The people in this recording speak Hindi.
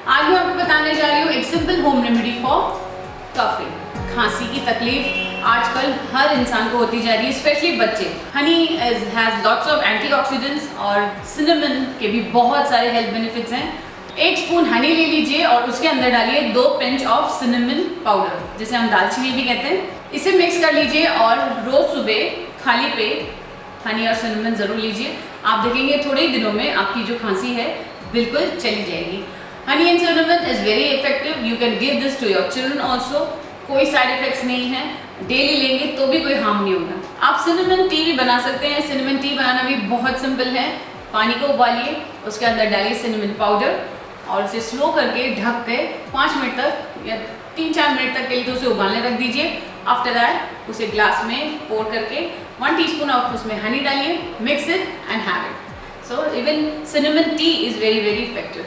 आज मैं आपको बताने जा रही हूँ एक simple home remedy for coughing. खांसी की तकलीफ आजकल हर इंसान को होती जा रही है, स्पेशली बच्चे। Honey has lots of antioxidants और सिनेमन के भी बहुत सारे हेल्थ बेनिफिट्स हैं। 1 स्पून हनी ले लीजिए और उसके अंदर डालिए 2 पिंच ऑफ सिनेमन पाउडर, जिसे हम दालचीनी भी कहते हैं। इसे मिक्स कर लीजिए और रोज सुबह खाली पेट हनी और सिनेमन जरूर लीजिए। आप देखेंगे थोड़े ही दिनों में आपकी जो खांसी है बिल्कुल चली जाएगी। Honey and cinnamon is very effective. You can give this to your children also. कोई साइड इफेक्ट्स नहीं है, डेली लेंगे तो भी कोई हार्म नहीं होगा। आप सिनेमन टी भी बना सकते हैं। सिनेमन टी बनाना भी बहुत सिंपल है। पानी को उबालिए, उसके अंदर डालिए सिनेमन पाउडर और उसे स्लो करके ढक के 5 मिनट तक या 3-4 मिनट तक के लिए तो उसे उबालने रख दीजिए। आफ्टर दैट उसे ग्लास में पोर करके 1 टीस्पून ऑफ उसमें हनी डालिए, mix it and have it. So even cinnamon T is very effective.